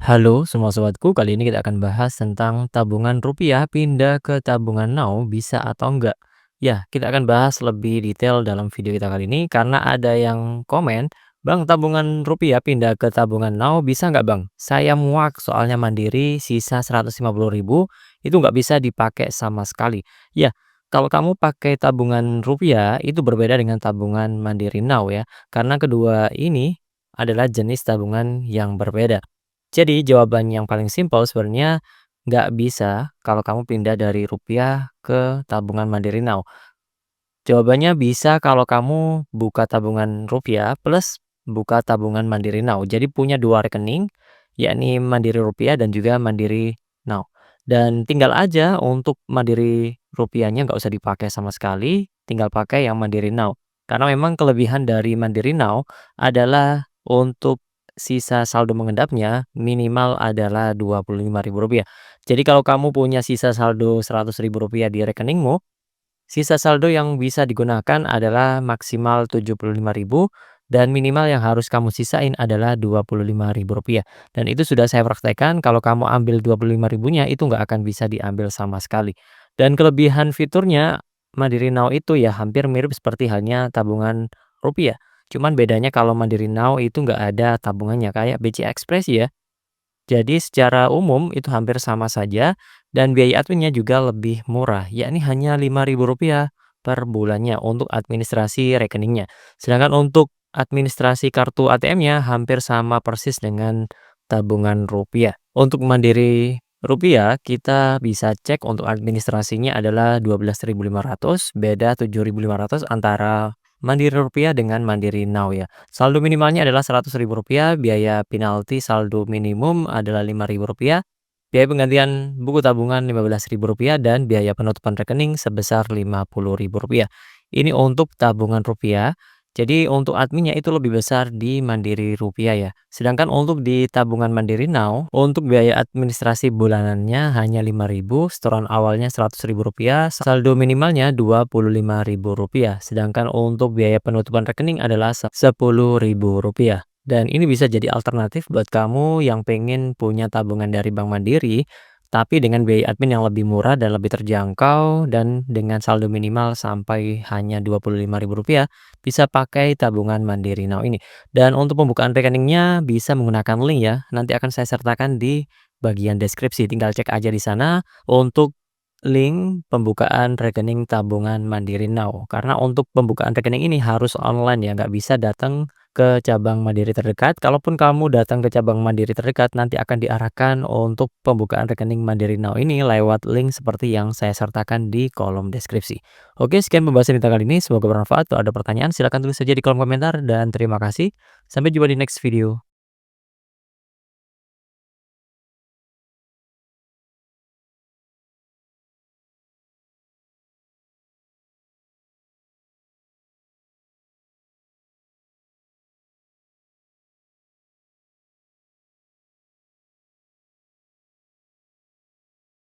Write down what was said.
Halo semua sobatku, kali ini kita akan bahas tentang tabungan rupiah pindah ke tabungan now bisa atau enggak. Ya, kita akan bahas lebih detail dalam video kita kali ini karena ada yang komen, "Bang, tabungan rupiah pindah ke tabungan now bisa nggak, Bang? Saya muak soalnya Mandiri sisa 150.000 itu nggak bisa dipakai sama sekali." Ya, kalau kamu pakai tabungan rupiah itu berbeda dengan tabungan Mandiri Now ya, karena kedua ini adalah jenis tabungan yang berbeda. Jadi jawaban yang paling simpel sebenarnya nggak bisa kalau kamu pindah dari rupiah ke tabungan Mandiri Now. Jawabannya bisa kalau kamu buka tabungan rupiah plus buka tabungan Mandiri Now. Jadi punya 2 rekening, yakni Mandiri Rupiah dan juga Mandiri Now. Dan tinggal aja untuk Mandiri Rupiahnya nggak usah dipakai sama sekali, tinggal pakai yang Mandiri Now. Karena memang kelebihan dari Mandiri Now adalah untuk sisa saldo mengendapnya minimal adalah Rp25.000. Jadi kalau kamu punya sisa saldo Rp100.000 di rekeningmu, sisa saldo yang bisa digunakan adalah maksimal 75.000 dan minimal yang harus kamu sisain adalah Rp25.000. Dan itu sudah saya praktekkan, kalau kamu ambil 25.000-nya itu nggak akan bisa diambil sama sekali. Dan kelebihan fiturnya Mandiri Now itu ya hampir mirip seperti halnya tabungan rupiah. Cuman bedanya kalau Mandiri Now itu nggak ada tabungannya kayak BCA Express ya. Jadi secara umum itu hampir sama saja dan biaya adminnya juga lebih murah, yakni hanya Rp5.000 per bulannya untuk administrasi rekeningnya. Sedangkan untuk administrasi kartu ATM-nya hampir sama persis dengan tabungan rupiah. Untuk Mandiri Rupiah, kita bisa cek untuk administrasinya adalah 12.500, beda 7.500 antara Mandiri Rupiah dengan Mandiri Now ya. Saldo minimalnya adalah Rp100.000, biaya penalti saldo minimum adalah Rp5.000, biaya penggantian buku tabungan Rp15.000 dan biaya penutupan rekening sebesar Rp50.000. Ini untuk tabungan rupiah. Jadi untuk adminnya itu lebih besar di Mandiri Rupiah ya. Sedangkan untuk di tabungan Mandiri Now, untuk biaya administrasi bulanannya hanya Rp5.000, setoran awalnya Rp100.000, saldo minimalnya Rp25.000. Sedangkan untuk biaya penutupan rekening adalah Rp10.000. Dan ini bisa jadi alternatif buat kamu yang pengen punya tabungan dari Bank Mandiri, tapi dengan biaya admin yang lebih murah dan lebih terjangkau dan dengan saldo minimal sampai hanya Rp25.000, bisa pakai tabungan Mandiri Now ini. Dan untuk pembukaan rekeningnya bisa menggunakan link ya, nanti akan saya sertakan di bagian deskripsi, tinggal cek aja di sana untuk link pembukaan rekening tabungan Mandiri Now. Karena untuk pembukaan rekening ini harus online ya, nggak bisa datang ke cabang Mandiri terdekat. Kalaupun kamu datang ke cabang Mandiri terdekat, nanti akan diarahkan untuk pembukaan rekening Mandiri Now ini lewat link seperti yang saya sertakan di kolom deskripsi. Oke, sekian pembahasan kita kali ini. Semoga bermanfaat. Kalau ada pertanyaan, silahkan tulis saja di kolom komentar. Dan terima kasih. Sampai jumpa di next video.